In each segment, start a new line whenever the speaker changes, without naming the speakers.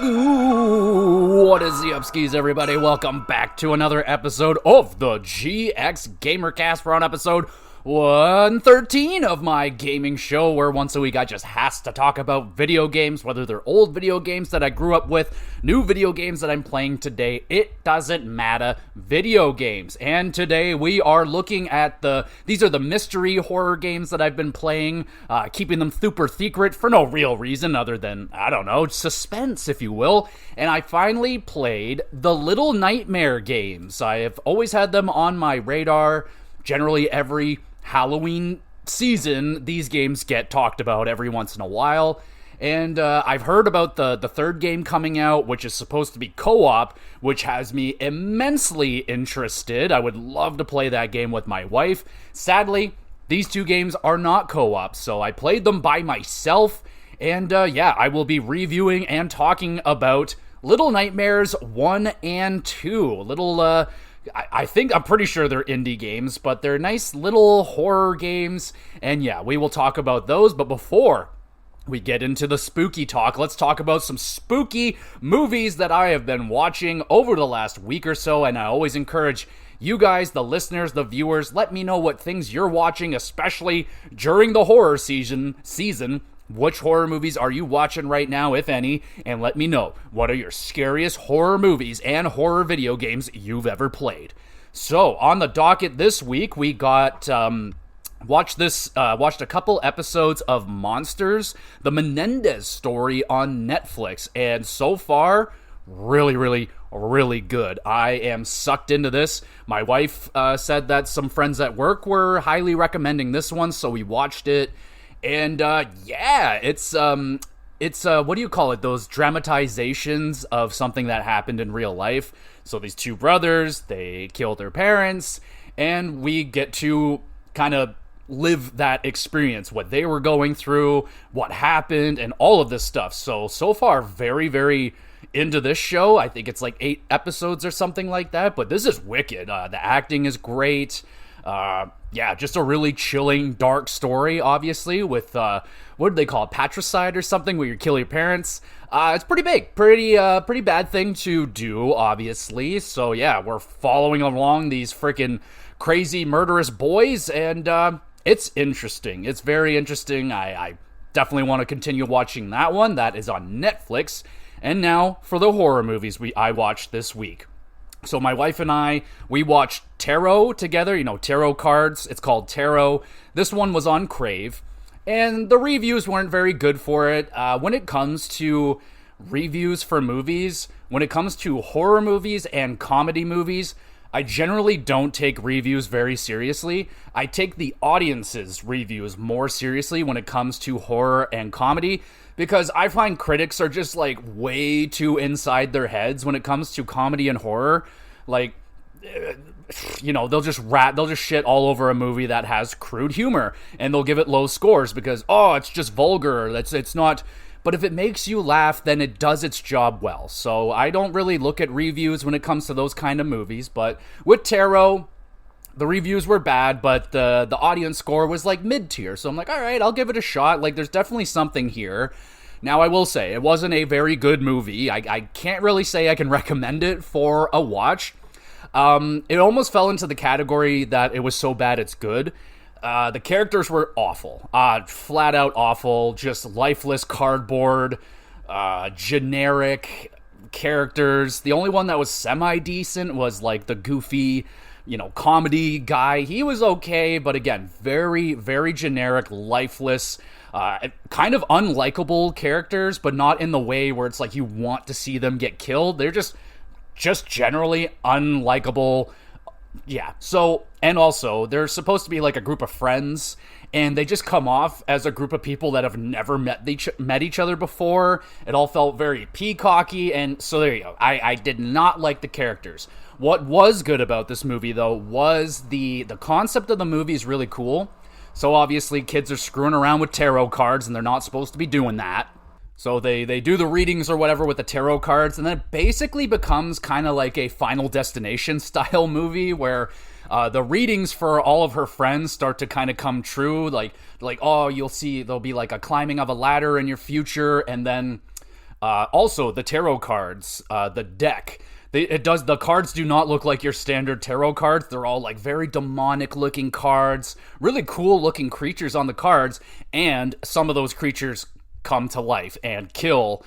What is the upskis, everybody? Welcome back to another episode of the GXGamerCast. We're on episode 113 of my gaming show, where once a week I just has to talk about video games, whether they're old video games that I grew up with, new video games that I'm playing today. It doesn't matter. Video games. And today we are looking at these are the mystery horror games that I've been playing, keeping them super secret for no real reason other than, I don't know, suspense, if you will. And I finally played the Little Nightmare games. I have always had them on my radar. Generally every Halloween season, these games get talked about every once in a while. And I've heard about the third game coming out, which is supposed to be co-op, which has me immensely interested. I would love to play that game with my wife. Sadly, these two games are not co-op, so I played them by myself. And I will be reviewing and talking about Little Nightmares 1 and 2. I'm pretty sure they're indie games, but they're nice little horror games, and yeah, we will talk about those. But before we get into the spooky talk, let's talk about some spooky movies that I have been watching over the last week or so, and I always encourage you guys, the listeners, the viewers, let me know what things you're watching, especially during the horror season. Which horror movies are you watching right now, if any? And let me know, what are your scariest horror movies and horror video games you've ever played? So, on the docket this week, we got watched a couple episodes of Monsters, the Menendez story on Netflix, and so far, really good. I am sucked into this. My wife said that some friends at work were highly recommending this one, so we watched it. And, it's what do you call it? Those dramatizations of something that happened in real life. So these two brothers, they killed their parents, and we get to kind of live that experience, what they were going through, what happened, and all of this stuff. So far, very into this show. I think it's like 8 episodes or something like that, but this is wicked. The acting is great. Just a really chilling, dark story, obviously, with, what do they call it, patricide or something, where you kill your parents. It's pretty big, pretty bad thing to do, obviously. So yeah, we're following along these freaking crazy, murderous boys, and, it's interesting. It's very interesting. I definitely want to continue watching that one. That is on Netflix. And now, for the horror movies I watched this week. So my wife and I, we watched Tarot together, tarot cards. It's called Tarot. This one was on Crave, and the reviews weren't very good for it. When it comes to reviews for movies, when it comes to horror movies and comedy movies, I generally don't take reviews very seriously. I take the audience's reviews more seriously when it comes to horror and comedy, because I find critics are just like way too inside their heads when it comes to comedy and horror. Like, they'll just shit all over a movie that has crude humor, and they'll give it low scores because, it's just vulgar. It's not. But if it makes you laugh, then it does its job well. So I don't really look at reviews when it comes to those kind of movies. But with Tarot, the reviews were bad, but the audience score was like mid-tier. So I'm like, all right, I'll give it a shot. Like, there's definitely something here. Now, I will say, it wasn't a very good movie. I can't really say I can recommend it for a watch. It almost fell into the category that it was so bad it's good. The characters were awful. Flat out awful. Just lifeless cardboard, generic characters. The only one that was semi-decent was like the goofy, comedy guy. He was okay, but again, very, very generic, lifeless, kind of unlikable characters, but not in the way where it's like you want to see them get killed. They're just generally unlikable. Yeah, so, and also, they're supposed to be like a group of friends, and they just come off as a group of people that have never met each other before. It all felt very peacocky, and so there you go. I did not like the characters. What was good about this movie, though, was the concept of the movie is really cool. So obviously, kids are screwing around with tarot cards, and they're not supposed to be doing that. So they do the readings or whatever with the tarot cards, and then it basically becomes kind of like a Final Destination style movie where the readings for all of her friends start to kind of come true. Like, oh, you'll see there'll be like a climbing of a ladder in your future, and then Also, the tarot cards, the deck. The cards do not look like your standard tarot cards. They're all like very demonic looking cards, really cool looking creatures on the cards, and some of those creatures come to life and kill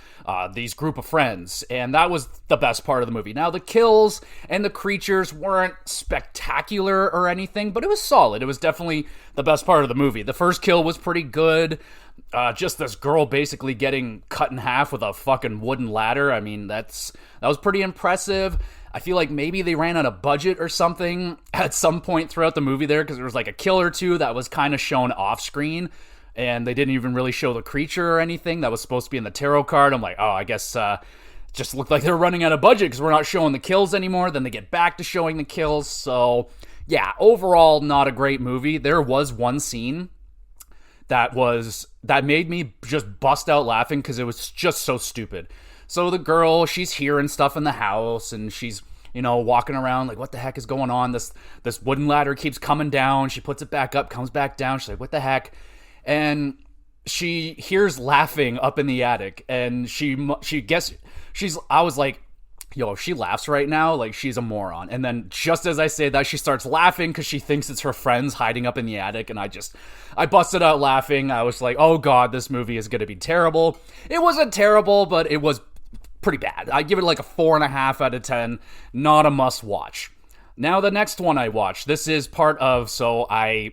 these group of friends, and that was the best part of the movie. Now, the kills and the creatures weren't spectacular or anything, but it was solid. It was definitely the best part of the movie. The first kill was pretty good. Just this girl basically getting cut in half with a fucking wooden ladder. I mean, that was pretty impressive. I feel like maybe they ran out of budget or something at some point throughout the movie there, because there was like a kill or two that was kind of shown off screen, and they didn't even really show the creature or anything that was supposed to be in the tarot card. I'm like, oh, I guess just looked like they're running out of budget because we're not showing the kills anymore. Then they get back to showing the kills. So yeah, overall, not a great movie. There was one scene that made me just bust out laughing because it was just so stupid. So the girl, she's hearing stuff in the house, and she's, walking around like, what the heck is going on? This wooden ladder keeps coming down. She puts it back up, comes back down. She's like, what the heck? And she hears laughing up in the attic, and I was like, yo, if she laughs right now, like, she's a moron. And then just as I say that, she starts laughing because she thinks it's her friends hiding up in the attic, and I busted out laughing. I was like, oh god, this movie is going to be terrible. It wasn't terrible, but it was pretty bad. I give it like a 4.5 out of 10. Not a must watch. Now, the next one I watched, this is part of, subscribed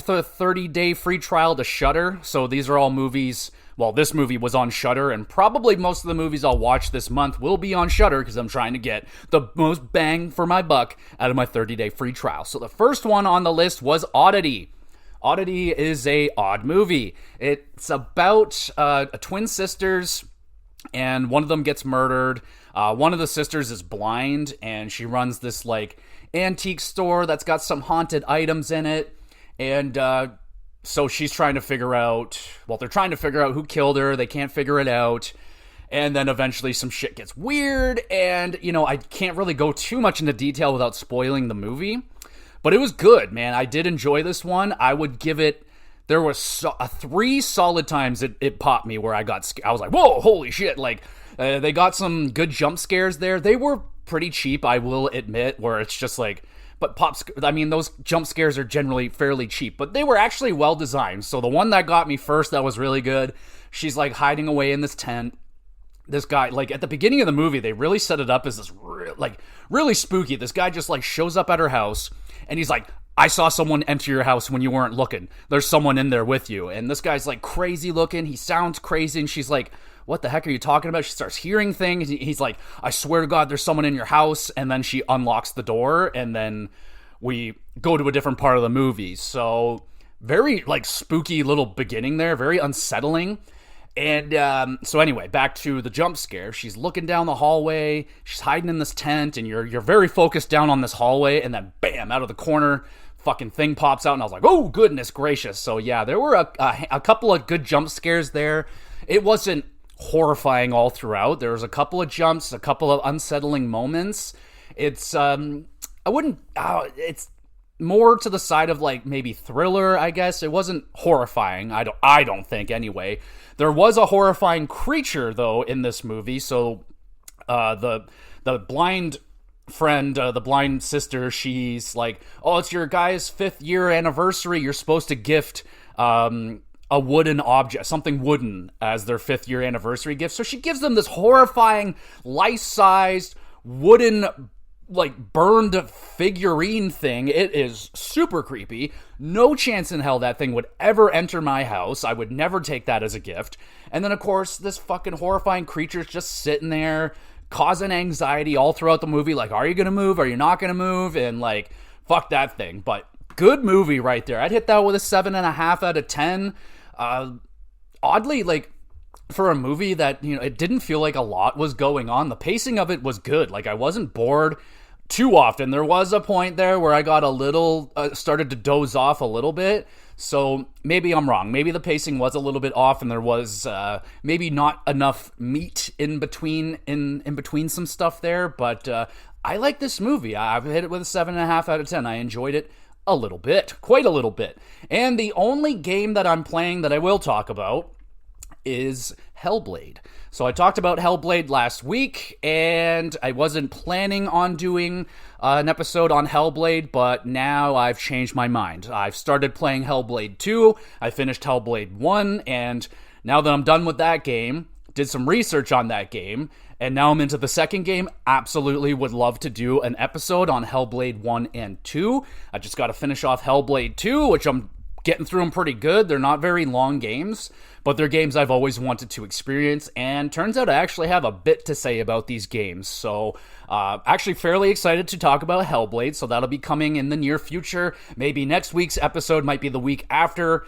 to the 30-day free trial to Shudder. So these are all movies. Well, this movie was on Shudder, and probably most of the movies I'll watch this month will be on Shudder because I'm trying to get the most bang for my buck out of my 30-day free trial. So the first one on the list was Oddity. Oddity is a odd movie. It's about twin sisters, and one of them gets murdered. One of the sisters is blind, and she runs this like antique store that's got some haunted items in it, and so she's trying to figure out, they're trying to figure out who killed her. They can't figure it out. And then eventually some shit gets weird. And, I can't really go too much into detail without spoiling the movie. But it was good, man. I did enjoy this one. I would give it, there was 3 solid times it popped me where I was like, whoa, holy shit. Like, they got some good jump scares there. They were pretty cheap, I will admit, where it's just like, those jump scares are generally fairly cheap, but they were actually well designed. So the one that got me first, that was really good. She's like hiding away in this tent. This guy, like at the beginning of the movie, they really set it up as this really spooky. This guy just like shows up at her house, and he's like, I saw someone enter your house when you weren't looking. There's someone in there with you. And this guy's like crazy looking. He sounds crazy, and she's like, what the heck are you talking about? She starts hearing things. He's like, I swear to God, there's someone in your house. And then she unlocks the door, and then we go to a different part of the movie. So very like spooky little beginning there, very unsettling. And so anyway, back to the jump scare. She's looking down the hallway. She's hiding in this tent, and you're very focused down on this hallway, and then bam, out of the corner, fucking thing pops out, and I was like, oh goodness gracious. So yeah, there were a couple of good jump scares there. It wasn't horrifying all throughout. There was a couple of jumps, a couple of unsettling moments. It's it's more to the side of like maybe thriller, I guess. It wasn't horrifying. I don't think anyway. There was a horrifying creature though in this movie. So the blind friend, the blind sister, she's like, oh, it's your guy's 5th year anniversary. You're supposed to gift a wooden object, something wooden, as their 5th year anniversary gift. So she gives them this horrifying, life-sized, wooden, like, burned figurine thing. It is super creepy. No chance in hell that thing would ever enter my house. I would never take that as a gift. And then, of course, this fucking horrifying creature's just sitting there, causing anxiety all throughout the movie. Like, are you gonna move? Are you not gonna move? And, like, fuck that thing. But good movie right there. I'd hit that with a 7.5 out of 10. Oddly, like, for a movie that, it didn't feel like a lot was going on. The pacing of it was good. Like, I wasn't bored too often. There was a point there where I got a little, started to doze off a little bit. So maybe I'm wrong. Maybe the pacing was a little bit off, and there was maybe not enough meat in between some stuff there. But I like this movie. I've hit it with a 7.5 out of 10. I enjoyed it a little bit, quite a little bit. And the only game that I'm playing that I will talk about is Hellblade. So I talked about Hellblade last week, and I wasn't planning on doing an episode on Hellblade, but now I've changed my mind. I've started playing Hellblade 2, I finished Hellblade 1, and now that I'm done with that game, did some research on that game, and now I'm into the second game. Absolutely would love to do an episode on Hellblade 1 and 2. I just got to finish off Hellblade 2, which I'm getting through them pretty good. They're not very long games, but they're games I've always wanted to experience, and turns out I actually have a bit to say about these games. So, actually fairly excited to talk about Hellblade, so that'll be coming in the near future. Maybe next week's episode, might be the week after.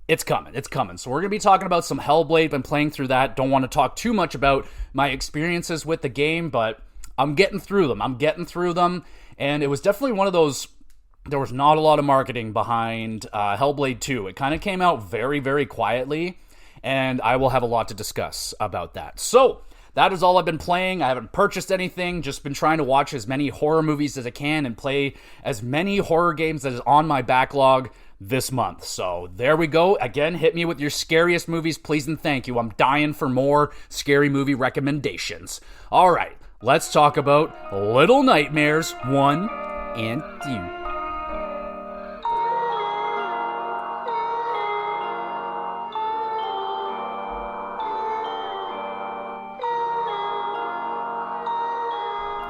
It's coming. So we're going to be talking about some Hellblade. Been playing through that. Don't want to talk too much about my experiences with the game, but I'm getting through them. And it was definitely one of those, there was not a lot of marketing behind Hellblade 2. It kind of came out very, very quietly, and I will have a lot to discuss about that. So that is all I've been playing. I haven't purchased anything, just been trying to watch as many horror movies as I can and play as many horror games as is on my backlog this month. So there we go. Again, hit me with your scariest movies, please and thank you. I'm dying for more scary movie recommendations. All right, let's talk about Little Nightmares 1 and 2.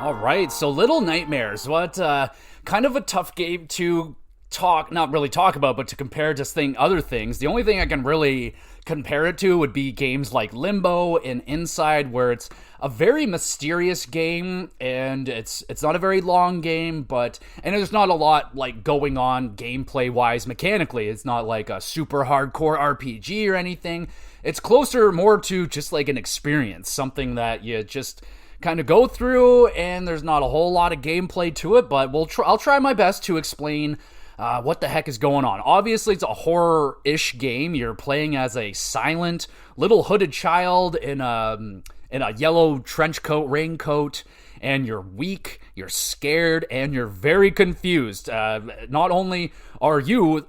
All right, so Little Nightmares, what kind of a tough game to not really talk about, but to compare to other things. The only thing I can really compare it to would be games like Limbo and Inside, where it's a very mysterious game, and it's not a very long game, and there's not a lot like going on gameplay wise mechanically. It's not like a super hardcore RPG or anything. It's closer more to just like an experience, something that you just kind of go through, and there's not a whole lot of gameplay to it, but I'll try my best to explain what the heck is going on. Obviously, it's a horror-ish game. You're playing as a silent little hooded child in a yellow trench coat, raincoat, and you're weak, you're scared, and you're very confused. Not only are you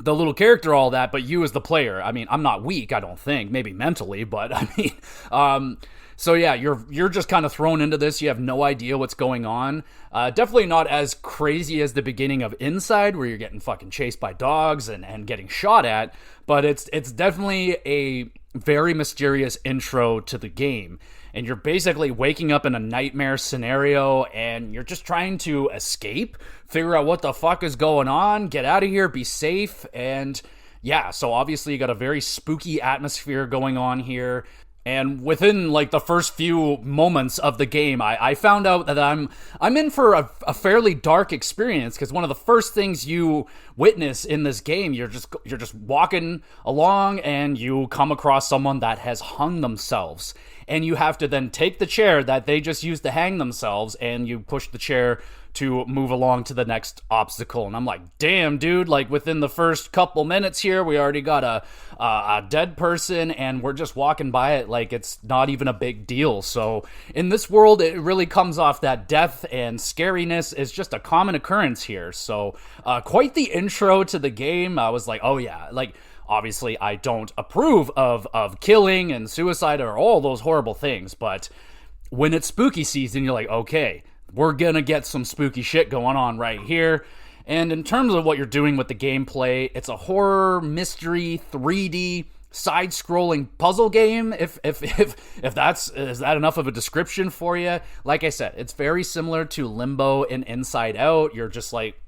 the little character, all that, but you as the player. I mean, I'm not weak, I don't think, maybe mentally, but I mean, so yeah, you're just kind of thrown into this. You have no idea what's going on. Definitely not as crazy as the beginning of Inside, where you're getting fucking chased by dogs and getting shot at, but it's definitely a very mysterious intro to the game. And you're basically waking up in a nightmare scenario, and you're just trying to escape, figure out what the fuck is going on, get out of here, be safe, and yeah, so obviously you got a very spooky atmosphere going on here. And within like the first few moments of the game, I found out that I'm in for a fairly dark experience, because one of the first things you witness in this game, you're just walking along and you come across someone that has hung themselves, and you have to then take the chair that they just used to hang themselves, and you push the chair to move along to the next obstacle. And I'm like, damn, dude, like within the first couple minutes here, we already got a dead person, and we're just walking by it like it's not even a big deal. So in this world, it really comes off that death and scariness is just a common occurrence here. So quite the intro to the game. I was like, oh yeah, like obviously I don't approve of killing and suicide or all those horrible things, but when it's spooky season, you're like, okay, we're gonna get some spooky shit going on right here. And in terms of what you're doing with the gameplay, it's a horror, mystery, 3D, side-scrolling puzzle game, if that's, is that enough of a description for you? Like I said, it's very similar to Limbo and Inside Out. You're just like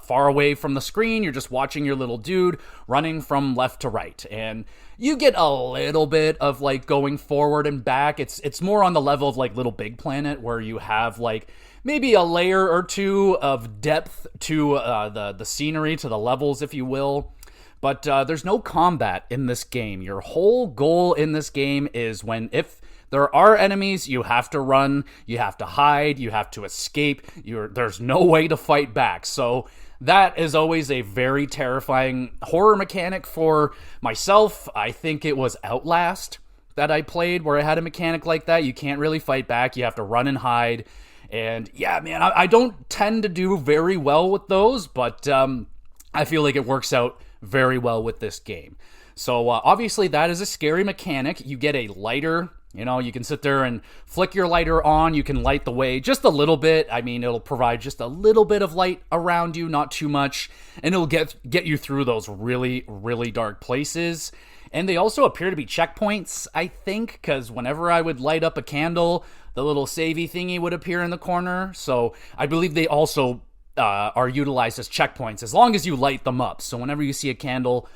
far away from the screen, you're just watching your little dude running from left to right, and you get a little bit of like going forward and back. It's more on the level of like Little Big Planet, where you have like maybe a layer or two of depth to the scenery, to the levels, if you will. But there's no combat in this game. Your whole goal in this game is if there are enemies, you have to run, you have to hide, you have to escape. There's no way to fight back. So that is always a very terrifying horror mechanic for myself. I think it was Outlast that I played, where I had a mechanic like that. You can't really fight back. You have to run and hide. And yeah, man, I don't tend to do very well with those, but I feel like it works out very well with this game. So obviously that is a scary mechanic. You get a lighter. You can sit there and flick your lighter on. You can light the way just a little bit. I mean, it'll provide just a little bit of light around you, not too much. And it'll get you through those really, really dark places. And they also appear to be checkpoints, I think, because whenever I would light up a candle, the little savey thingy would appear in the corner. So I believe they also are utilized as checkpoints as long as you light them up. So whenever you see a candle,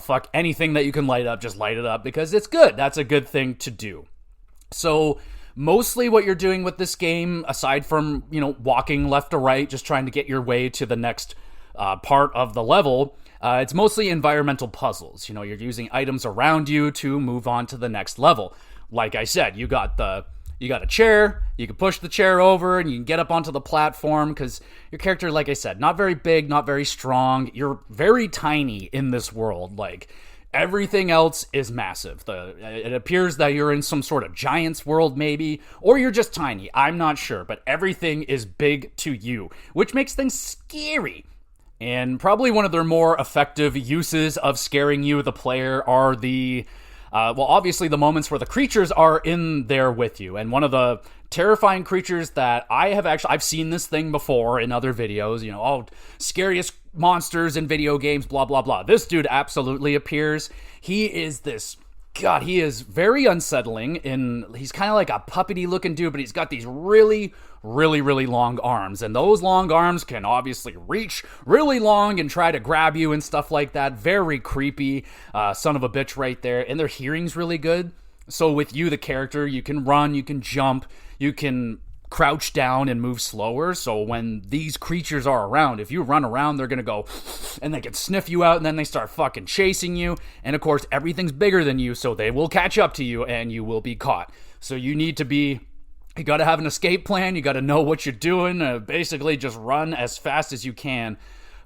fuck anything that you can light up, just light it up because it's good. That's a good thing to do. So mostly what you're doing with this game, aside from, walking left to right, just trying to get your way to the next part of the level, it's mostly environmental puzzles. You're using items around you to move on to the next level. Like I said, you got a chair, you can push the chair over and you can get up onto the platform because your character, like I said, not very big, not very strong. You're very tiny in this world. Like, everything else is massive. It appears that you're in some sort of giant's world maybe, or you're just tiny. I'm not sure, but everything is big to you, which makes things scary. And probably one of their more effective uses of scaring you, the player, are obviously the moments where the creatures are in there with you. And one of the terrifying creatures that I've seen this thing before in other videos, scariest monsters in video games, blah, blah, blah. This dude absolutely appears. He is very unsettling, and he's kind of like a puppety looking dude, but he's got these really, really, really long arms, and those long arms can obviously reach really long and try to grab you and stuff like that. Very creepy, son of a bitch right there, and their hearing's really good. So with you, the character, you can run, you can jump, you can crouch down and move slower. So when these creatures are around, if you run around, they're gonna go and they can sniff you out, and then they start fucking chasing you. And of course, everything's bigger than you, so they will catch up to you and you will be caught. So you gotta have an escape plan. You gotta know what you're doing. Basically just run as fast as you can.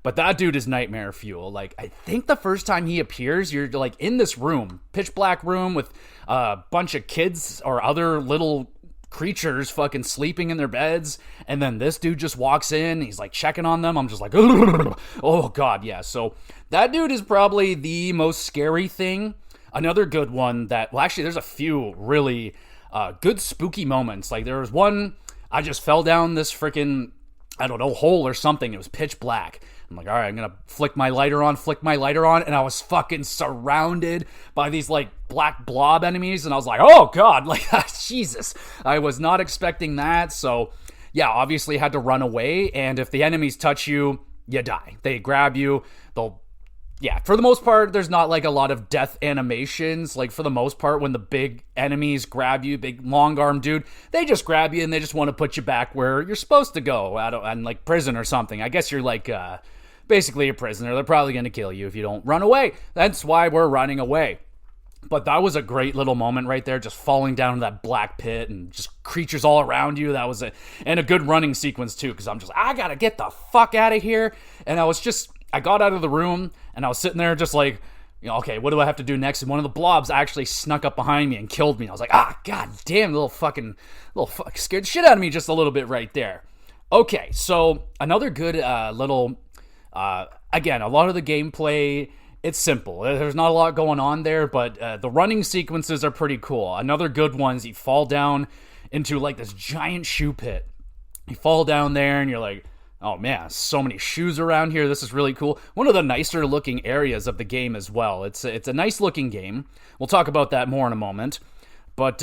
But that dude is nightmare fuel. Like, I think the first time he appears, you're like in this room, pitch black room with a bunch of kids or other little creatures fucking sleeping in their beds, and then this dude just walks in, he's like checking on them. I'm just like, oh god, yeah. So that dude is probably the most scary thing. Another good one actually there's a few really good spooky moments. Like, there was one, I just fell down this freaking, I don't know, hole or something. It was pitch black. I'm like, all right, I'm gonna flick my lighter on, and I was fucking surrounded by these like black blob enemies, and I was like, oh god, like, Jesus, I was not expecting that. So yeah, obviously had to run away, and if the enemies touch you, you die. They grab you, for the most part, there's not like a lot of death animations. Like, for the most part, when the big enemies grab you, big long arm dude, they just grab you and they just want to put you back where you're supposed to go, and like prison or something. I guess you're like basically a prisoner. They're probably going to kill you if you don't run away. That's why we're running away. But that was a great little moment right there, just falling down into that black pit and just creatures all around you. That was and a good running sequence too, because I gotta get the fuck out of here. And I got out of the room and I was sitting there just like, okay, what do I have to do next? And one of the blobs actually snuck up behind me and killed me. I was like, god damn, little fuck, scared the shit out of me just a little bit right there. Okay, so another good again, a lot of the gameplay, it's simple. There's not a lot going on there, but the running sequences are pretty cool. Another good one is you fall down into like this giant shoe pit. You fall down there and you're like, oh man, so many shoes around here. This is really cool. One of the nicer looking areas of the game as well. It's a nice looking game. We'll talk about that more in a moment. But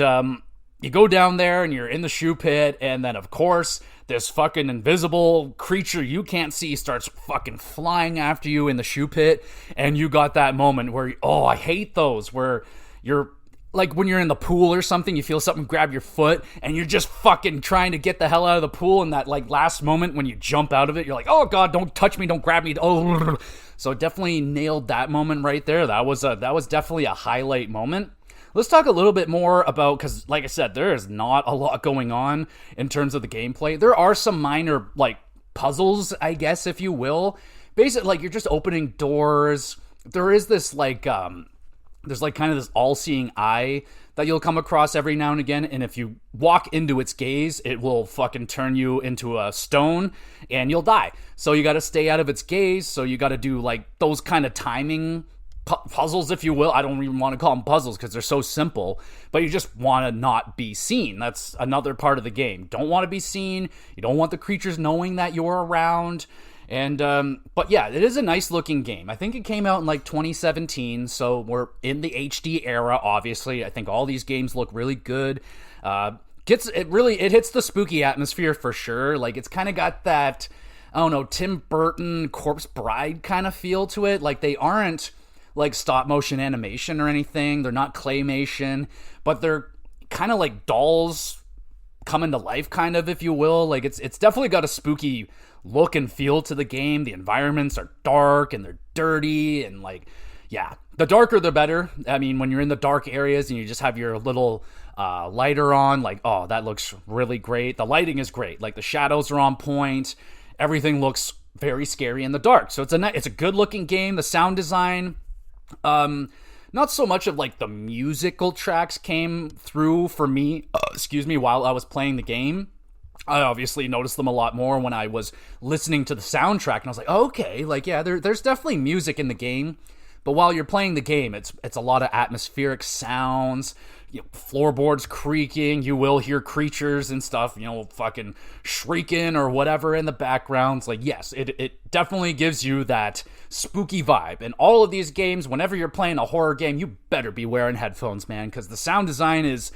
you go down there and you're in the shoe pit, and then of course this fucking invisible creature you can't see starts fucking flying after you in the shoe pit, and you got that moment where, I hate those, where you're like when you're in the pool or something, you feel something grab your foot and you're just fucking trying to get the hell out of the pool, and that like last moment when you jump out of it, you're like, oh god, don't touch me, don't grab me. Oh, so definitely nailed that moment right there. That was definitely a highlight moment. Let's talk a little bit more about, because like I said, there is not a lot going on in terms of the gameplay. There are some minor like puzzles, I guess, if you will. Basically, like, you're just opening doors. There is this like there's like kind of this all-seeing eye that you'll come across every now and again, and if you walk into its gaze, it will fucking turn you into a stone and you'll die. So you got to stay out of its gaze. So you got to do like those kind of timing puzzles, if you will. I don't even want to call them puzzles because they're so simple, but you just want to not be seen. That's another part of the game. Don't want to be seen. You don't want the creatures knowing that you're around. And, but yeah, it is a nice looking game. I think it came out in like 2017, so we're in the HD era, obviously. I think all these games look really good. It hits the spooky atmosphere for sure. Like, it's kind of got that, I don't know, Tim Burton Corpse Bride kind of feel to it. Like, they aren't like stop motion animation or anything. They're not claymation, but they're kind of like dolls coming to life, kind of, if you will. Like, it's definitely got a spooky look and feel to the game. The environments are dark and they're dirty, and like, yeah, the darker the better. I mean, when you're in the dark areas and you just have your little lighter on, like, oh, that looks really great. The lighting is great. Like, the shadows are on point. Everything looks very scary in the dark. So it's a good looking game. The sound design, not so much of like the musical tracks came through for me, while I was playing the game. I obviously noticed them a lot more when I was listening to the soundtrack, and I was like, oh, okay, like, yeah, there's definitely music in the game, but while you're playing the game, it's a lot of atmospheric sounds, floorboards creaking, you will hear creatures and stuff, fucking shrieking or whatever in the background. It's like, yes, it definitely gives you that spooky vibe. And all of these games, whenever you're playing a horror game, you better be wearing headphones, man, because the sound design is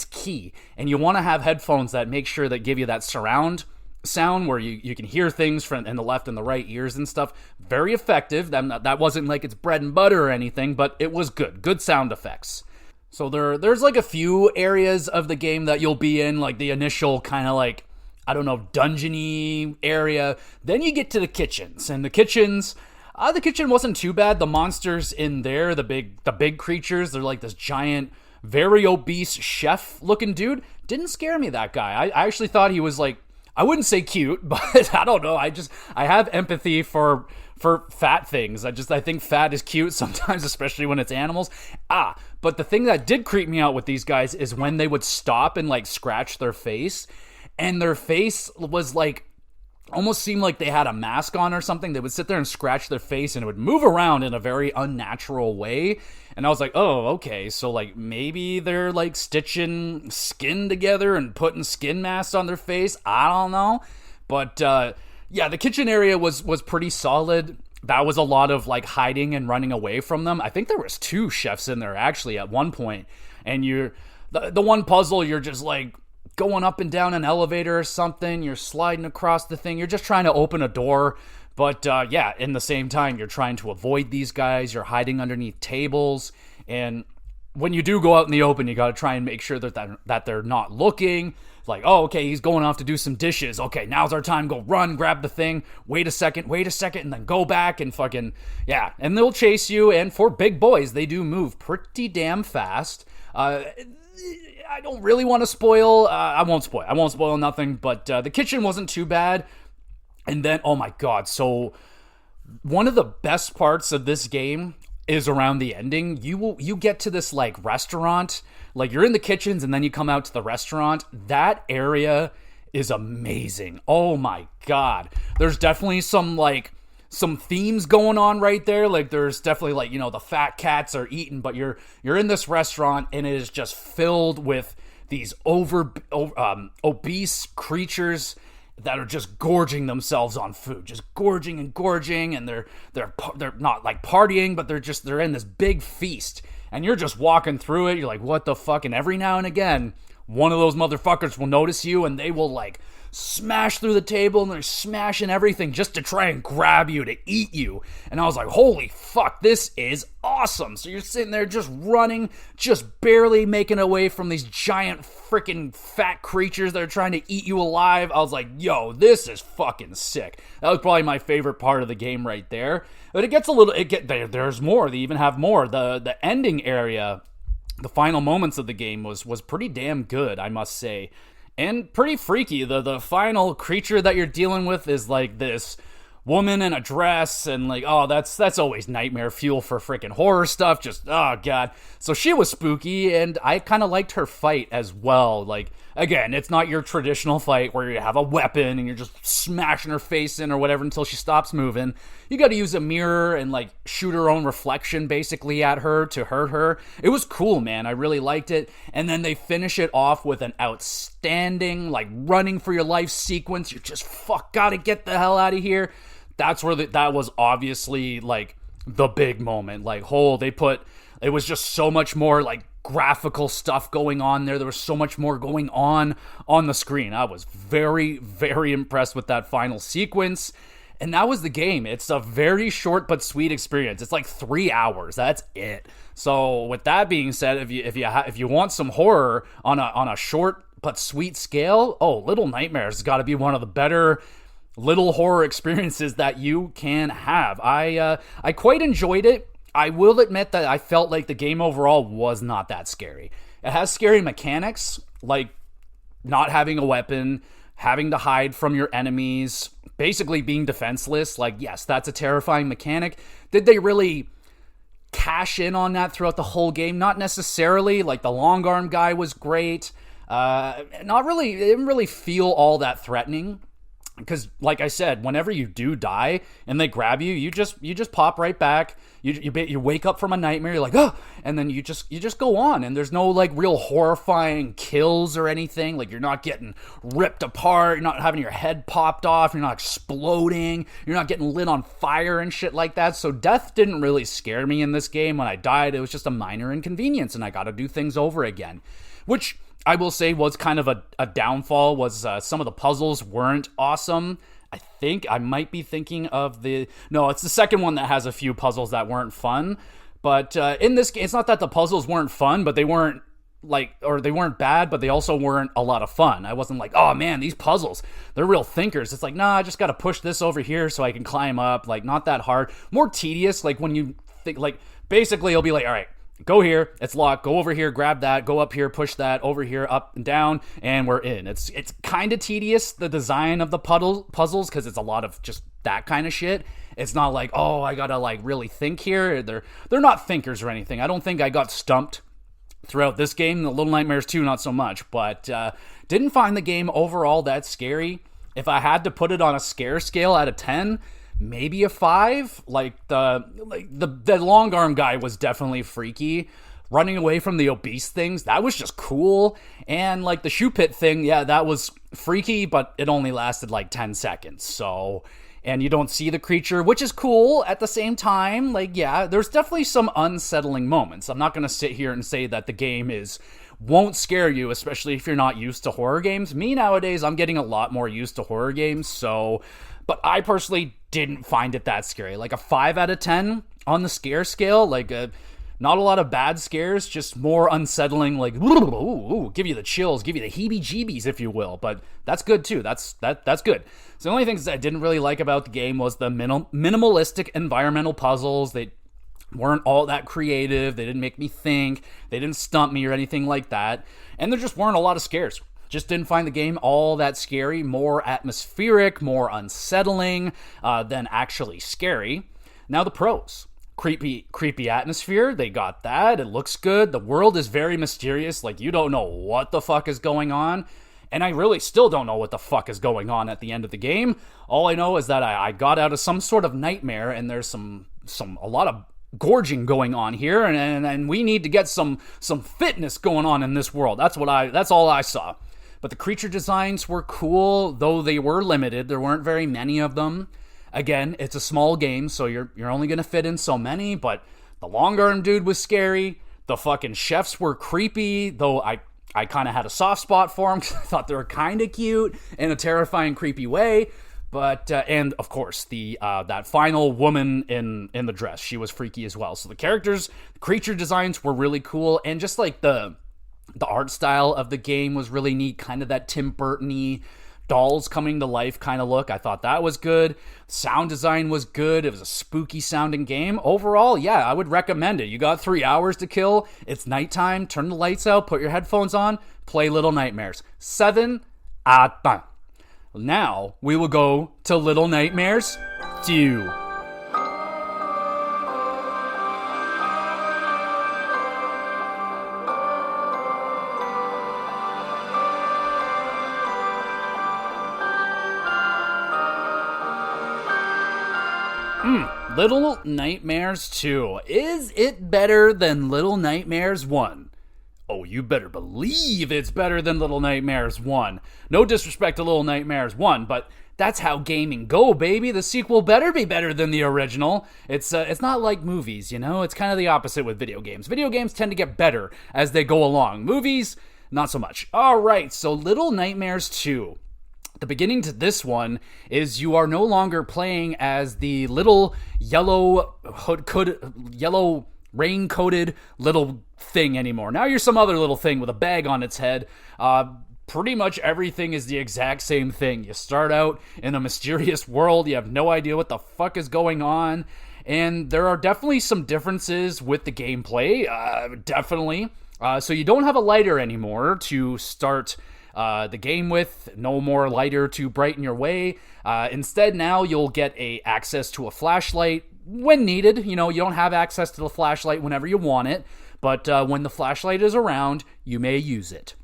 key. And you want to have headphones that make sure that give you that surround sound where you can hear things from in the left and the right ears and stuff. Very effective. That wasn't like it's bread and butter or anything, but it was good sound effects. So there's like a few areas of the game that you'll be in, like the initial kind of like, I don't know, dungeon-y area. Then you get to the kitchens, and the kitchen wasn't too bad. The monsters in there, the big creatures, they're like this giant, very obese chef-looking dude. Didn't scare me, that guy. I actually thought he was like, I wouldn't say cute, but I don't know. I have empathy for fat things. I think fat is cute sometimes, especially when it's animals. But the thing that did creep me out with these guys is when they would stop and like scratch their face, and their face was like, almost seemed like they had a mask on or something. They would sit there and scratch their face, and it would move around in a very unnatural way. And I was like, oh, okay, so like maybe they're like stitching skin together and putting skin masks on their face. I don't know. But yeah, the kitchen area was pretty solid. That was a lot of like hiding and running away from them. I think there was 2 chefs in there actually at one point. And the one puzzle, you're just like going up and down an elevator or something. You're sliding across the thing. You're just trying to open a door. But yeah, in the same time, you're trying to avoid these guys. You're hiding underneath tables. And when you do go out in the open, you got to try and make sure that they're not looking. Like, oh, okay, he's going off to do some dishes. Okay, now's our time. Go run, grab the thing. Wait a second, and then go back and fucking, yeah. And they'll chase you. And for big boys, they do move pretty damn fast. I don't really want to spoil. I won't spoil nothing. But the kitchen wasn't too bad. And then, oh my god, so one of the best parts of this game is around the ending. You get to this like restaurant, like you're in the kitchens and then you come out to the restaurant. That area is amazing. Oh my god. There's definitely some themes going on right there. Like there's definitely like, the fat cats are eating, but you're in this restaurant and it is just filled with these obese creatures that are just gorging themselves on food, just gorging, and they're not like partying, but they're in this big feast, and you're just walking through it. You're like, what the fuck? And every now and again, one of those motherfuckers will notice you, and they will like smash through the table, and they're smashing everything just to try and grab you, to eat you. And I was like, holy fuck, this is awesome. So you're sitting there just running, just barely making away from these giant freaking fat creatures that are trying to eat you alive. I was like, yo, this is fucking sick. That was probably my favorite part of the game right there. But there's more. They even have more. The ending area, the final moments of the game was pretty damn good, I must say. And pretty freaky. The final creature that you're dealing with is like this woman in a dress, and like, oh, that's always nightmare fuel for freaking horror stuff. Just, oh god. So she was spooky, and I kind of liked her fight as well. Like, again, it's not your traditional fight where you have a weapon and you're just smashing her face in or whatever until she stops moving. You got to use a mirror and like shoot her own reflection basically at her to hurt her. It was cool, man. I really liked it. And then they finish it off with an outstanding like running for your life sequence. You just gotta get the hell out of here. That's where that was obviously like the big moment. Like, it was just so much more like graphical stuff going on there. There was so much more going on the screen. I was very, very impressed with that final sequence. And that was the game. It's a very short but sweet experience. It's like 3 hours. That's it. So with that being said, if you want some horror on a short but sweet scale, Little Nightmares has got to be one of the better little horror experiences that you can have. I quite enjoyed it. I will admit that I felt like the game overall was not that scary. It has scary mechanics, like not having a weapon, having to hide from your enemies, basically being defenseless. Like, yes, that's a terrifying mechanic. Did they really cash in on that throughout the whole game? Not necessarily. Like, the long arm guy was great. Not really. It didn't really feel all that threatening. Because, like I said, whenever you do die and they grab you, you just pop right back. You wake up from a nightmare. You're like, oh, and then you just go on. And there's no like real horrifying kills or anything. Like, you're not getting ripped apart. You're not having your head popped off. You're not exploding. You're not getting lit on fire and shit like that. So death didn't really scare me in this game. When I died, it was just a minor inconvenience, and I got to do things over again, which I will say was kind of a downfall. Was some of the puzzles weren't awesome. I think I might be thinking of it's the second one that has a few puzzles that weren't fun. But in this game, it's not that the puzzles weren't fun, but they weren't they weren't bad, but they also weren't a lot of fun. I wasn't like, oh man, these puzzles, they're real thinkers. It's like, nah, I just got to push this over here so I can climb up. Like, not that hard. More tedious, like when you think, like, basically it'll be like, all right, go here, it's locked, go over here, grab that, go up here, push that, over here, up and down, and we're in. It's kind of tedious, the design of the puzzles, because it's a lot of just that kind of shit. It's not like, oh, I gotta like really think here. They're not thinkers or anything. I don't think I got stumped throughout this game. The Little Nightmares 2, not so much, but didn't find the game overall that scary. If I had to put it on a scare scale out of 10, maybe a 5. Like the long arm guy was definitely freaky. Running away from the obese things, that was just cool. And like the shoe pit thing, yeah, that was freaky, but it only lasted like 10 seconds. So, and you don't see the creature, which is cool at the same time. Like, yeah, there's definitely some unsettling moments. I'm not going to sit here and say that the game won't scare you, especially if you're not used to horror games. Me nowadays, I'm getting a lot more used to horror games, so, but I personally didn't find it that scary. Like a 5 out of 10 on the scare scale, like not a lot of bad scares, just more unsettling, like ooh, give you the chills, give you the heebie-jeebies, if you will. But that's good too. That's good. So the only things I didn't really like about the game was the minimalistic environmental puzzles. They weren't all that creative. They didn't make me think. They didn't stump me or anything like that. And there just weren't a lot of scares. Just didn't find the game all that scary. More atmospheric, more unsettling than actually scary. Now the pros. Creepy atmosphere. They got that. It looks good. The world is very mysterious. Like, you don't know what the fuck is going on. And I really still don't know what the fuck is going on at the end of the game. All I know is that I got out of some sort of nightmare, and there's a lot of gorging going on here, and we need to get some fitness going on in this world. That's all I saw. But the creature designs were cool, though they were limited. There weren't very many of them. Again, it's a small game, so you're only going to fit in so many, but the long arm dude was scary. The fucking chefs were creepy, though I kind of had a soft spot for them because I thought they were kind of cute in a terrifying, creepy way. But, and of course, that final woman in the dress, she was freaky as well. So the creature designs were really cool, and just like the art style of the game was really neat, kind of that Tim Burton-y dolls coming to life kind of look. I thought that was good. Sound design was good. It was a spooky sounding game. Overall, yeah, I would recommend it. You got 3 hours to kill. It's nighttime. Turn the lights out. Put your headphones on. Play Little Nightmares. 7 out of 10. Now we will go to Little Nightmares 2. Little Nightmares 2. Is it better than Little Nightmares 1? Oh, you better believe it's better than Little Nightmares 1. No disrespect to Little Nightmares 1, but that's how gaming go, baby. The sequel better be better than the original. It's not like movies, you know? It's kind of the opposite with video games. Video games tend to get better as they go along. Movies, not so much. All right, so Little Nightmares 2. The beginning to this one is you are no longer playing as the little yellow rain-coated little thing anymore. Now you're some other little thing with a bag on its head. Pretty much everything is the exact same thing. You start out in a mysterious world. You have no idea what the fuck is going on. And there are definitely some differences with the gameplay. Definitely. So you don't have a lighter anymore to start the game with. No more lighter to brighten your way. Instead, now you'll get access to a flashlight when needed. You know, you don't have access to the flashlight whenever you want it, but when the flashlight is around, you may use it.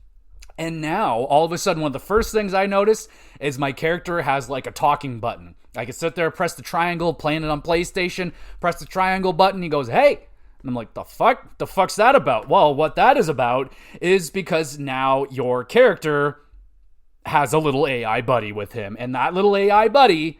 And now, all of a sudden, one of the first things I noticed is my character has like a talking button. I can sit there, press the triangle, playing it on PlayStation, press the triangle button, he goes, "Hey!" And I'm like, the fuck? The fuck's that about? Well, what that is about is because now your character has a little AI buddy with him. And that little AI buddy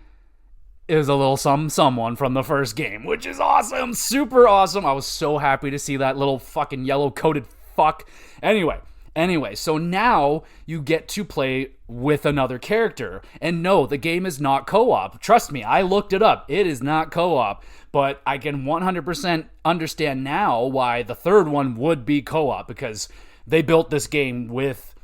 is a little someone from the first game, which is awesome. Super awesome. I was so happy to see that little fucking yellow-coated fuck. Anyway, so now you get to play with another character. And no, the game is not co-op. Trust me, I looked it up. It is not co-op. But I can 100% understand now why the third one would be co-op, because they built this game with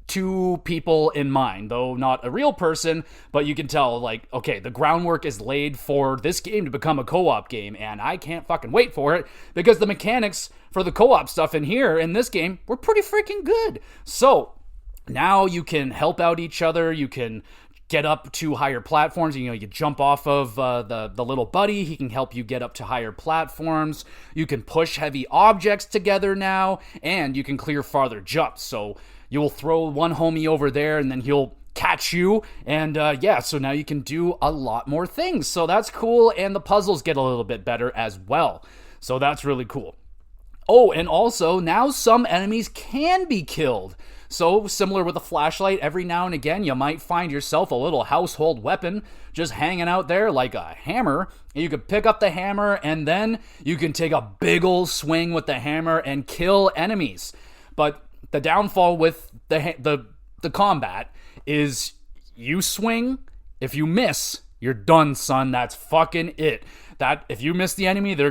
two people in mind, though not a real person, but you can tell, like, okay, the groundwork is laid for this game to become a co-op game, and I can't fucking wait for it, because the mechanics for the co-op stuff in here, in this game, were pretty freaking good. So, now you can help out each other, you can get up to higher platforms. You know, you jump off of the little buddy. He can help you get up to higher platforms. You can push heavy objects together now, and you can clear farther jumps. So you will throw one homie over there, and then he'll catch you. And so now you can do a lot more things. So that's cool, and the puzzles get a little bit better as well. So that's really cool. Oh, and also, now some enemies can be killed. So, similar with a flashlight, every now and again, you might find yourself a little household weapon just hanging out there like a hammer. And you can pick up the hammer, and then you can take a big old swing with the hammer and kill enemies. But the downfall with the combat is you swing, if you miss, you're done, son. That's fucking it. That if you miss the enemy, you're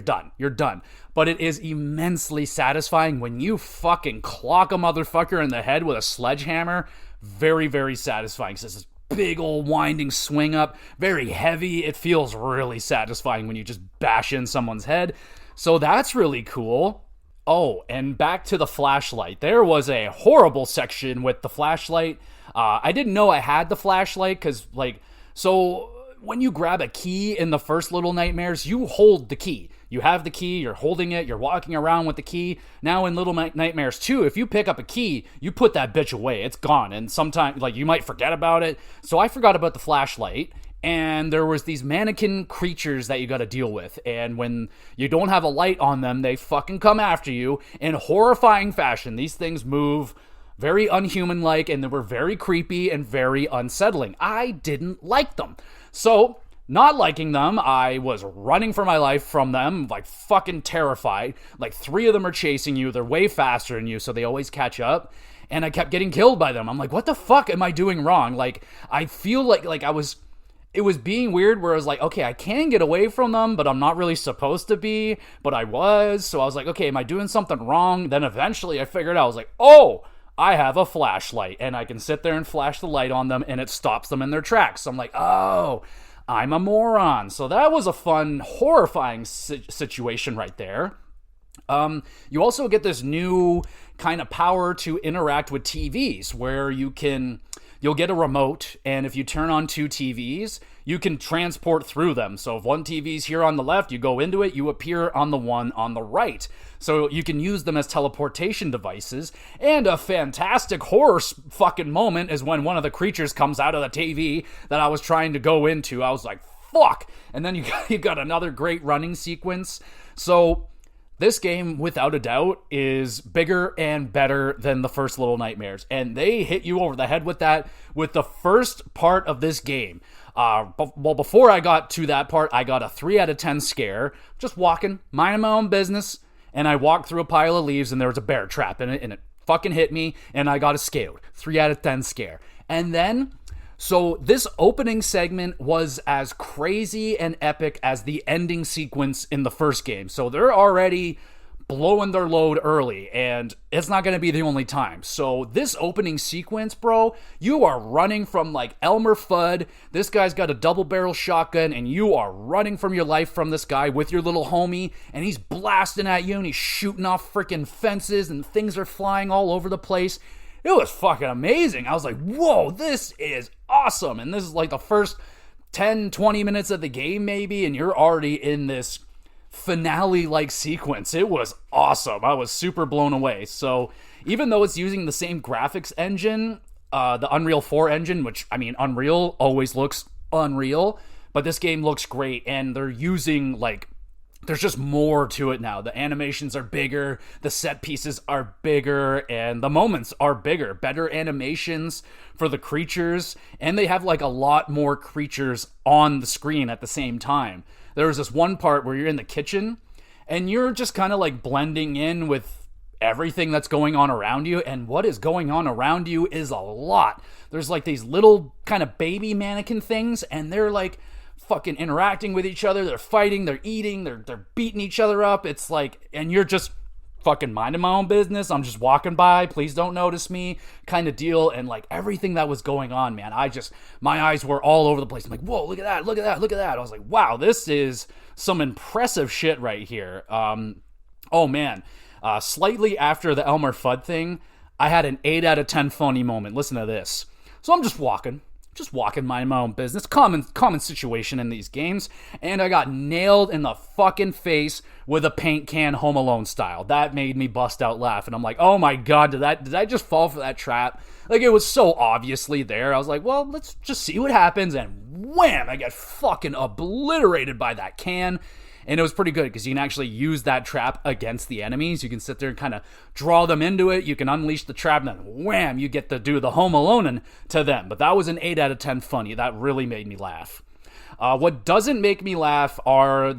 done. You're done. But it is immensely satisfying when you fucking clock a motherfucker in the head with a sledgehammer. Very, very satisfying. So it's this big old winding swing up, very heavy. It feels really satisfying when you just bash in someone's head. So that's really cool. Oh, and back to the flashlight. There was a horrible section with the flashlight. I didn't know I had the flashlight because, when you grab a key in the first Little Nightmares, you hold the key. You have the key, you're holding it, you're walking around with the key. Now in Little Nightmares 2, if you pick up a key, you put that bitch away. It's gone. And sometimes, you might forget about it. So I forgot about the flashlight. And there was these mannequin creatures that you got to deal with. And when you don't have a light on them, they fucking come after you in horrifying fashion. These things move very unhuman-like, and they were very creepy and very unsettling. I didn't like them. So, not liking them, I was running for my life from them, fucking terrified. 3 of them are chasing you. They're way faster than you, so they always catch up. And I kept getting killed by them. I'm like, what the fuck am I doing wrong? I feel like it was being weird where I was like, okay, I can get away from them, but I'm not really supposed to be, but I was. So I was like, okay, am I doing something wrong? Then eventually I figured out, I was like, oh, I have a flashlight, and I can sit there and flash the light on them, and it stops them in their tracks. So I'm like, oh, I'm a moron. So that was a fun, horrifying situation right there. You also get this new kind of power to interact with TVs, where you'll get a remote, and if you turn on 2 TVs, you can transport through them. So if one TV's here on the left, you go into it, you appear on the one on the right. So you can use them as teleportation devices. And a fantastic horror fucking moment is when one of the creatures comes out of the TV that I was trying to go into. I was like, fuck. And then you got another great running sequence. So this game, without a doubt, is bigger and better than the first Little Nightmares. And they hit you over the head with that with the first part of this game. Well, before I got to that part, I got a 3 out of 10 scare. Just walking, minding my own business, and I walked through a pile of leaves, and there was a bear trap in it, and it fucking hit me, and I got a scared. 3 out of 10 scare. And then, so this opening segment was as crazy and epic as the ending sequence in the first game. So they're already blowing their load early, and it's not going to be the only time. So this opening sequence, bro, you are running from like Elmer Fudd. This guy's got a double barrel shotgun, and you are running from your life from this guy with your little homie, and he's blasting at you, and he's shooting off freaking fences, and things are flying all over the place. It was fucking amazing. I was like, whoa, this is awesome. And this is like the first 10, 20 minutes of the game maybe, and you're already in this finale-like sequence. It was awesome. I was super blown away. So even though it's using the same graphics engine, the Unreal 4 engine, which, I mean, Unreal always looks unreal, but this game looks great, and they're using, like, there's just more to it now. The animations are bigger, the set pieces are bigger, and the moments are bigger. Better animations for the creatures, and they have, like, a lot more creatures on the screen at the same time. There was this one part where you're in the kitchen, and you're just kind of, like, blending in with everything that's going on around you, and what is going on around you is a lot. There's, like, these little kind of baby mannequin things, and they're, like, fucking interacting with each other. They're fighting, they're eating, they're beating each other up. It's like, and you're just fucking minding my own business. I'm just walking by, please don't notice me kind of deal. And like everything that was going on, man, my eyes were all over the place. I'm like, whoa, look at that, look at that, look at that. I was like, wow, this is some impressive shit right here. Oh man, slightly after the Elmer Fudd thing, I had an 8 out of 10 funny moment. Listen to this. So I'm just walking, minding my own business. Common situation in these games. And I got nailed in the fucking face with a paint can, Home Alone style. That made me bust out laughing. I'm like, oh my god, did I just fall for that trap? Like, it was so obviously there. I was like, well, let's just see what happens. And wham, I got fucking obliterated by that can. And it was pretty good because you can actually use that trap against the enemies. You can sit there and kind of draw them into it. You can unleash the trap, and then wham, you get to do the Home Alone to them. But that was an 8 out of 10 funny. That really made me laugh. What doesn't make me laugh are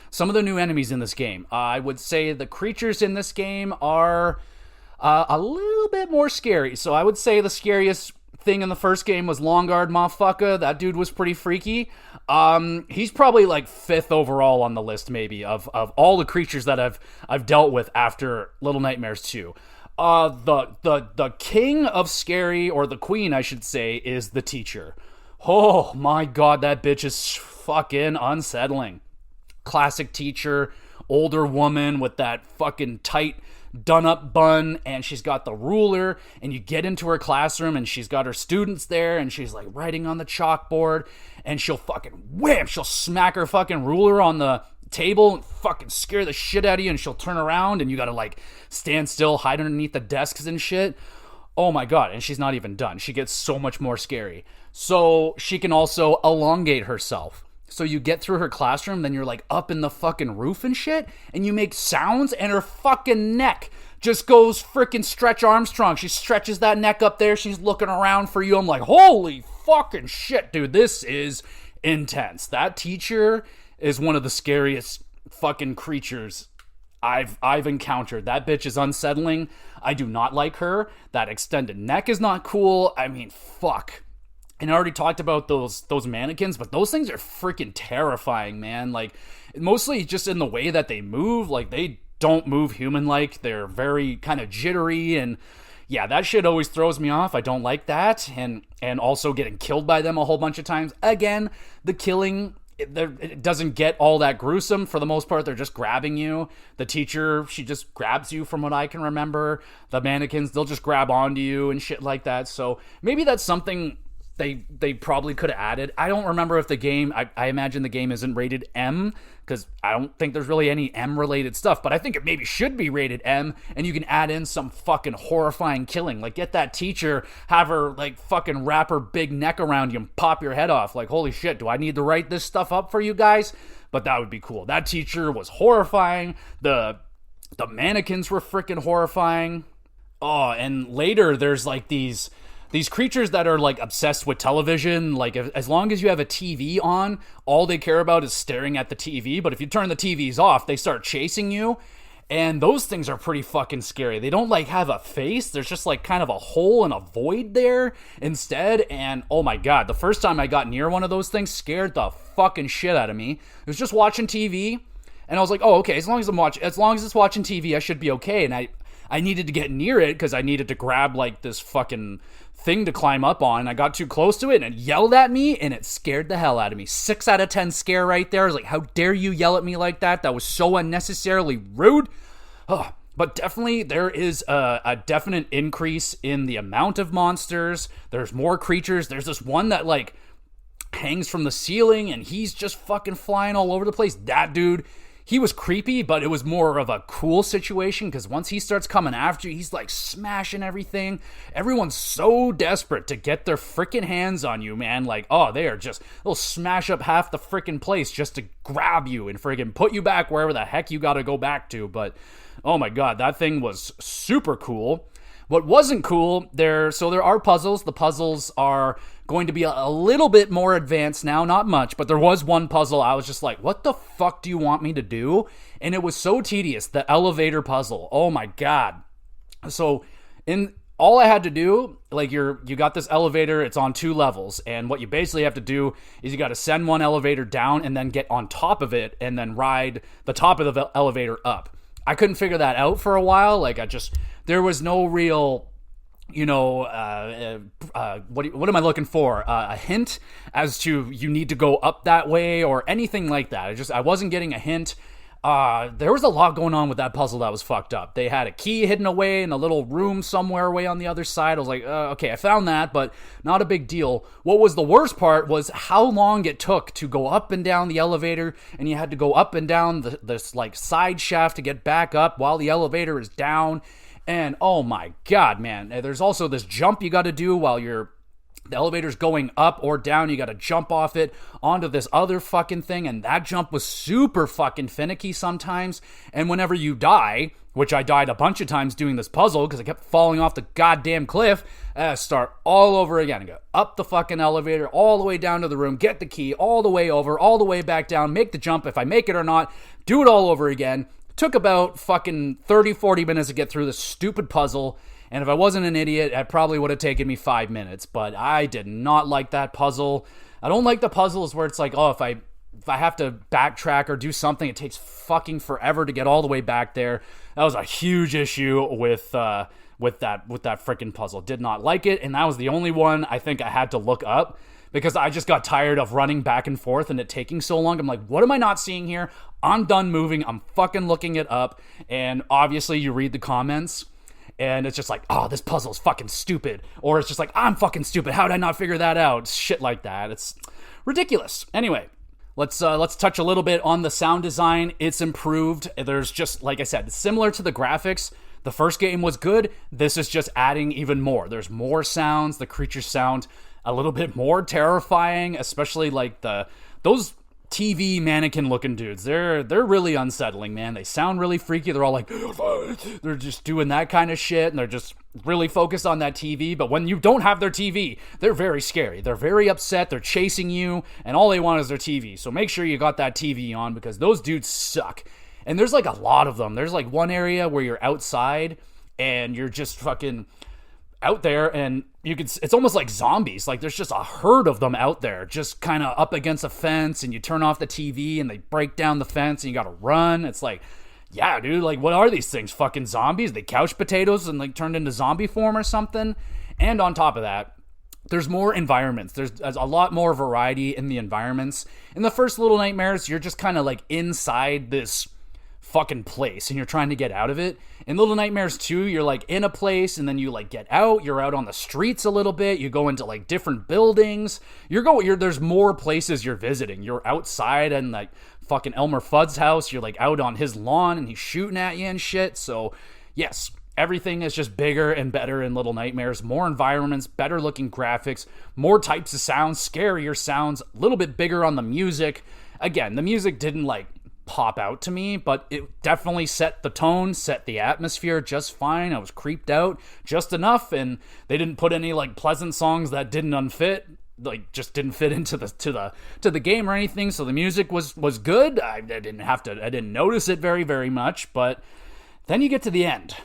some of the new enemies in this game. I would say the creatures in this game are a little bit more scary. So I would say the scariest thing in the first game was Longard motherfucker. That dude was pretty freaky. He's probably like 5th overall on the list, maybe, of all the creatures that I've dealt with after Little Nightmares 2. The king of scary, or the queen, I should say, is the teacher. Oh my god, that bitch is fucking unsettling. Classic teacher, older woman with that fucking tight done-up bun, and she's got the ruler, and you get into her classroom, and she's got her students there, and she's like writing on the chalkboard, and she'll fucking wham, she'll smack her fucking ruler on the table and fucking scare the shit out of you, and she'll turn around, and you gotta like stand still, hide underneath the desks and shit. Oh my god, and she's not even done. She gets so much more scary. So she can also elongate herself. So you get through her classroom, then you're like up in the fucking roof and shit, and you make sounds, and her fucking neck just goes freaking Stretch Armstrong. She stretches that neck up there, she's looking around for you. I'm like, holy fucking shit, dude, this is intense. That teacher is one of the scariest fucking creatures I've encountered. That bitch is unsettling. I do not like her. That extended neck is not cool. I mean, fuck. And I already talked about those mannequins, but those things are freaking terrifying, man. Like, mostly just in the way that they move. Like, they don't move human-like. They're very kind of jittery, and yeah, that shit always throws me off. I don't like that. And also getting killed by them a whole bunch of times. Again, the killing, it doesn't get all that gruesome. For the most part, they're just grabbing you. The teacher, she just grabs you from what I can remember. The mannequins, they'll just grab onto you and shit like that. So maybe that's something they probably could have added. I don't remember if the game, I imagine the game isn't rated M, because I don't think there's really any M related stuff, but I think it maybe should be rated M, and you can add in some fucking horrifying killing. Like, get that teacher, have her like fucking wrap her big neck around you and pop your head off. Like, holy shit, do I need to write this stuff up for you guys? But that would be cool. That teacher was horrifying. The mannequins were freaking horrifying. Oh, and later there's like these creatures that are like obsessed with television. Like, as long as you have a TV on, all they care about is staring at the TV. But if you turn the TVs off, they start chasing you. And those things are pretty fucking scary. They don't like have a face. There's just like kind of a hole and a void there instead. And oh my God, the first time I got near one of those things scared the fucking shit out of me. I was just watching TV and I was like, oh, okay, as long as it's watching TV, I should be okay. And I needed to get near it because I needed to grab like this fucking thing to climb up on. I got too close to it and it yelled at me and it scared the hell out of me. 6 out of 10 scare right there. I was like, how dare you yell at me like that? That was so unnecessarily rude. But definitely there is a definite increase in the amount of monsters. There's more creatures. There's this one that like hangs from the ceiling and he's just fucking flying all over the place. That dude, he was creepy, but it was more of a cool situation because once he starts coming after you, he's like smashing everything. Everyone's so desperate to get their freaking hands on you, man. Like, oh, they'll smash up half the freaking place just to grab you and freaking put you back wherever the heck you gotta go back to. But oh my God, that thing was super cool. What wasn't cool, there are puzzles. The puzzles are going to be a little bit more advanced now, not much, but there was one puzzle I was just like, what the fuck do you want me to do? And it was so tedious, the elevator puzzle. Oh my God. So all I had to do, like you got this elevator, it's on 2 levels, and what you basically have to do is you got to send one elevator down and then get on top of it and then ride the top of the elevator up. I couldn't figure that out for a while. Like, there was no real, what am I looking for? A hint as to you need to go up that way or anything like that. I wasn't getting a hint. There was a lot going on with that puzzle that was fucked up. They had a key hidden away in a little room somewhere away on the other side. I was like, okay, I found that, but not a big deal. What was the worst part was how long it took to go up and down the elevator, and you had to go up and down this like side shaft to get back up while the elevator is down. And oh my God, man, there's also this jump you got to do while the elevator's going up or down. You got to jump off it onto this other fucking thing. And that jump was super fucking finicky sometimes. And whenever you die, which I died a bunch of times doing this puzzle because I kept falling off the goddamn cliff, start all over again and go up the fucking elevator, all the way down to the room, get the key, all the way over, all the way back down, make the jump. If I make it or not, do it all over again. Took about fucking 30-40 minutes to get through this stupid puzzle. And if I wasn't an idiot, it probably would have taken me 5 minutes. But I did not like that puzzle. I don't like the puzzles where it's like, oh, if I have to backtrack or do something, it takes fucking forever to get all the way back there. That was a huge issue with that freaking puzzle. Did not like it, and that was the only one I think I had to look up because I just got tired of running back and forth and it taking so long. I'm like, what am I not seeing here? I'm done moving. I'm fucking looking it up. And obviously you read the comments and it's just like, oh, this puzzle's fucking stupid. Or it's just like, I'm fucking stupid. How did I not figure that out? Shit like that. It's ridiculous. Anyway, let's touch a little bit on the sound design. It's improved. There's just, like I said, similar to the graphics. The first game was good. This is just adding even more. There's more sounds. The creatures sound a little bit more terrifying, especially like those TV mannequin looking dudes. They're really unsettling, man. They sound really freaky. They're all like, they're just doing that kind of shit, and they're just really focused on that TV. But when you don't have their TV, they're very scary. They're very upset. They're chasing you, and all they want is their TV. So make sure you got that TV on because those dudes suck. And there's like a lot of them. There's like one area where you're outside and you're just fucking out there, and it's almost like zombies. Like there's just a herd of them out there just kind of up against a fence, and you turn off the TV and they break down the fence and you gotta run. It's like, yeah, dude, like what are these things? Fucking zombies? They couch potatoes and like turned into zombie form or something? And on top of that, there's more environments. There's a lot more variety in the environments. In the first Little Nightmares, you're just kind of like inside this fucking place and you're trying to get out of it. In Little Nightmares 2, you're like in a place and then you like get out, you're out on the streets a little bit, you go into like different buildings, there's more places you're visiting. You're outside and like fucking Elmer Fudd's house, you're like out on his lawn and he's shooting at you and shit. So yes, everything is just bigger and better in Little Nightmares. More environments, better looking graphics, more types of sounds, scarier sounds, a little bit bigger on the music. Again, the music didn't like pop out to me, but it definitely set the tone, set the atmosphere just fine. I was creeped out just enough, and they didn't put any like pleasant songs that didn't just didn't fit into the game or anything. So the music was good. I didn't notice it very, very much. But then you get to the end,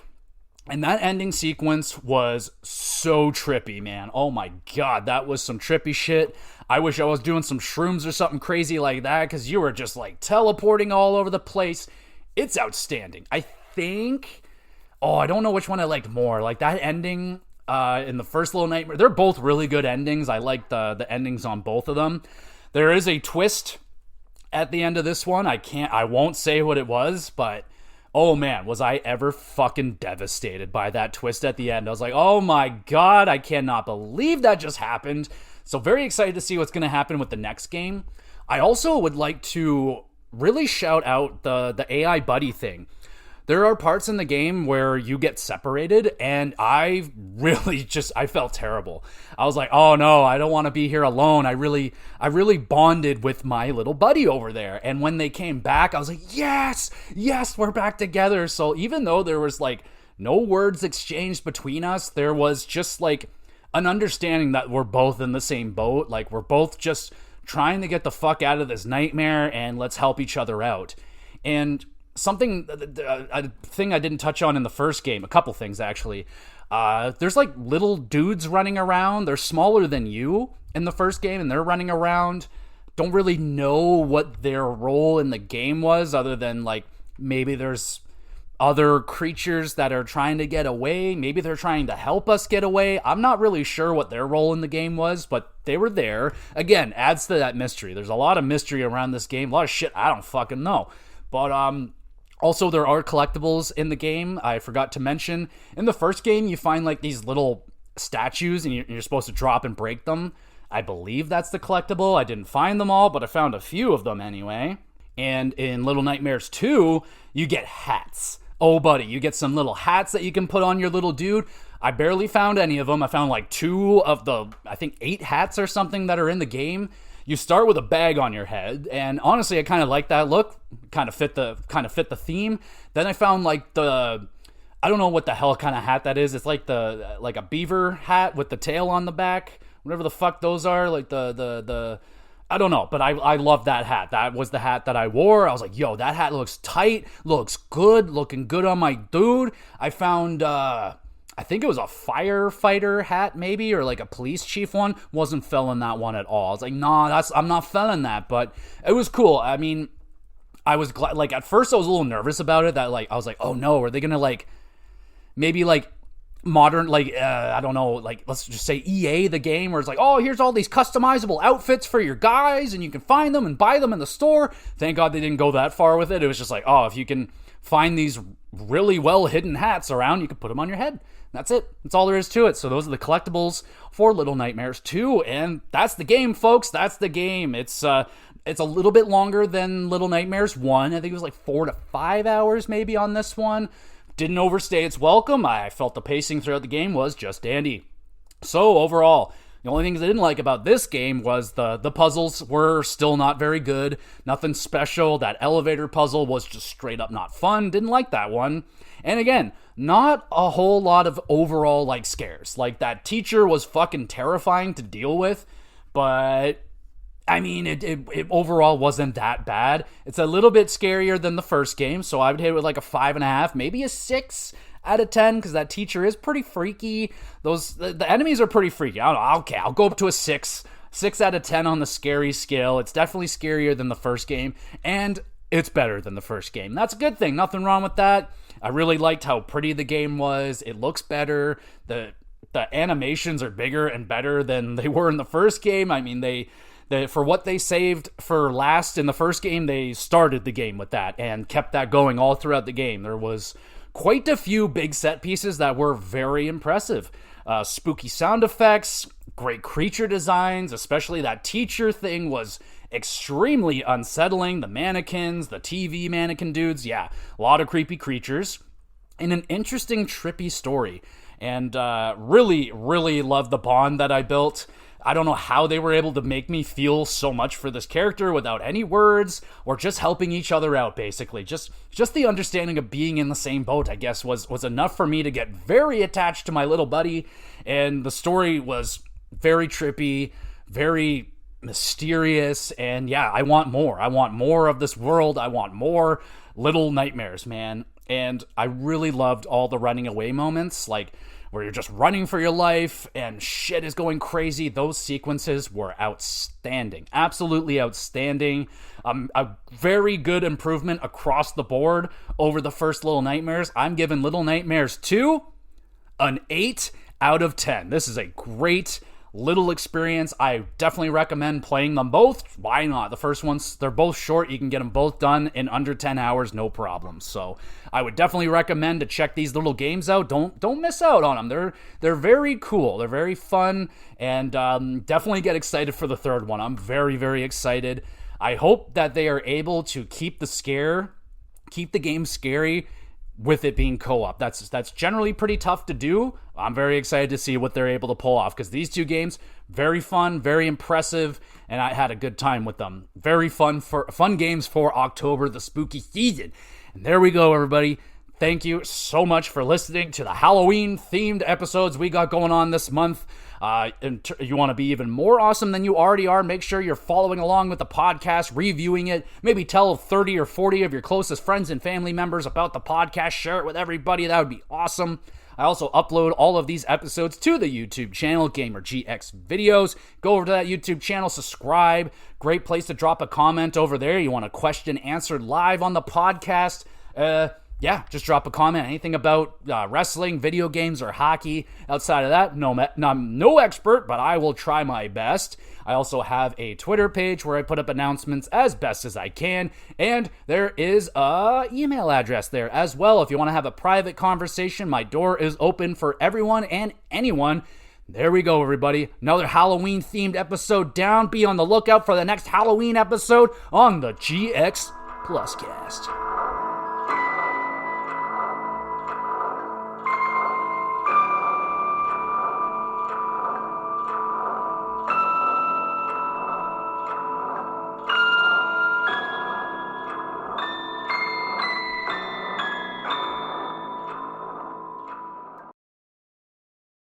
and that ending sequence was so trippy, man. Oh my god, that was some trippy shit. I wish I was doing some shrooms or something crazy like that, because you were just like teleporting all over the place. It's outstanding. I don't know which one I liked more. Like that ending in the first Little Nightmare. They're both really good endings. I like the endings on both of them. There is a twist at the end of this one. I won't say what it was, but oh man, was I ever fucking devastated by that twist at the end. I was like, oh my god, I cannot believe that just happened. So very excited to see what's going to happen with the next game. I also would like to really shout out the AI buddy thing. There are parts in the game where you get separated, and I felt terrible. I was like, oh no, I don't want to be here alone. I really bonded with my little buddy over there. And when they came back, I was like, yes, we're back together. So even though there was like no words exchanged between us, there was just like an understanding that we're both in the same boat. Like we're both just trying to get the fuck out of this nightmare, and let's help each other out. And a thing I didn't touch on in the first game, a couple things actually. There's like little dudes running around. They're smaller than you in the first game, and they're running around. Don't really know what their role in the game was, other than like maybe there's other creatures that are trying to get away. Maybe they're trying to help us get away. I'm not really sure what their role in the game was, but they were there. Again, adds to that mystery. There's a lot of mystery around this game. A lot of shit I don't fucking know. But also there are collectibles in the game. I forgot to mention, in the first game you find like these little statues, and you're supposed to drop and break them. I believe that's the collectible. I didn't find them all, but I found a few of them anyway. And in Little Nightmares 2, you get hats. Oh, buddy, you get some little hats that you can put on your little dude. I barely found any of them. I found like 2 of the, I think 8 hats or something that are in the game. You start with a bag on your head, and honestly, I kind of like that look. Kind of fit the theme. Then I found like I don't know what the hell kind of hat that is. It's like a beaver hat with the tail on the back. Whatever the fuck those are, like the I don't know, but I love that hat. That was the hat that I wore. I was like, yo, that hat looks tight, looks good, looking good on my dude. I found, I think it was a firefighter hat maybe, or like a police chief one. Wasn't feeling that one at all. I was like, nah, I'm not feeling that, but it was cool. I mean, I was glad, like at first I was a little nervous about it, that like, I was like, oh no, are they gonna like, maybe like, modern, like I don't know, like let's just say EA the game, where it's like, oh, here's all these customizable outfits for your guys and you can find them and buy them in the store. Thank God they didn't go that far with it. It was just like, oh, if you can find these really well hidden hats around, you can put them on your head. That's it. That's all there is to it. So those are the collectibles for Little Nightmares 2, and that's the game, folks. That's the game. It's a little bit longer than Little Nightmares 1. I think it was like 4 to 5 hours maybe on this one. Didn't overstay its welcome. I felt the pacing throughout the game was just dandy. So overall, the only things I didn't like about this game was the puzzles were still not very good. Nothing special. That elevator puzzle was just straight up not fun. Didn't like that one. And again, not a whole lot of overall like scares. Like that teacher was fucking terrifying to deal with, but I mean, it overall wasn't that bad. It's a little bit scarier than the first game, so I would hit it with like a 5.5, maybe a 6 out of 10, because that teacher is pretty freaky. The enemies are pretty freaky. I don't know. Okay, I'll go up to a 6 out of 10 on the scary scale. It's definitely scarier than the first game, and it's better than the first game. That's a good thing. Nothing wrong with that. I really liked how pretty the game was. It looks better. The animations are bigger and better than they were in the first game. I mean, they For what they saved for last in the first game, they started the game with that and kept that going all throughout the game. There was quite a few big set pieces that were very impressive. Spooky sound effects, great creature designs, especially that teacher thing was extremely unsettling. The mannequins, the TV mannequin dudes, yeah, a lot of creepy creatures. And an interesting, trippy story. And really, really love the bond that I built. I don't know how they were able to make me feel so much for this character without any words or just helping each other out, basically. Just the understanding of being in the same boat, I guess, was enough for me to get very attached to my little buddy. And the story was very trippy, very mysterious. And yeah, I want more. I want more of this world. I want more little nightmares, man. And I really loved all the running away moments, like where you're just running for your life and shit is going crazy. Those sequences were outstanding. Absolutely outstanding. A very good improvement across the board over the first Little Nightmares. I'm giving Little Nightmares 2 an 8 out of 10. This is a great little experience. I definitely recommend playing them both. Why not? The first ones, they're both short. You can get them both done in under 10 hours, no problem. So I would definitely recommend to check these little games out. Don't miss out on them. They're very cool. They're very fun, and definitely get excited for the third one. I'm very, very excited. I hope that they are able to keep the game scary with it being co-op. That's generally pretty tough to do. I'm very excited to see what they're able to pull off, because these two games, very fun, very impressive, and I had a good time with them. Very fun games for October, the spooky season. And there we go, everybody. Thank you so much for listening to the Halloween-themed episodes we got going on this month. You want to be even more awesome than you already are, make sure you're following along with the podcast, reviewing it. Maybe tell 30 or 40 of your closest friends and family members about the podcast. Share it with everybody. That would be awesome. I also upload all of these episodes to the YouTube channel, GamerGX Videos. Go over to that YouTube channel, subscribe. Great place to drop a comment over there. You want a question answered live on the podcast? Yeah, just drop a comment. Anything about wrestling, video games, or hockey. Outside of that, I'm no expert, but I will try my best. I also have a Twitter page where I put up announcements as best as I can. And there is a email address there as well. If you want to have a private conversation, my door is open for everyone and anyone. There we go, everybody. Another Halloween-themed episode down. Be on the lookout for the next Halloween episode on the GX Plus Cast.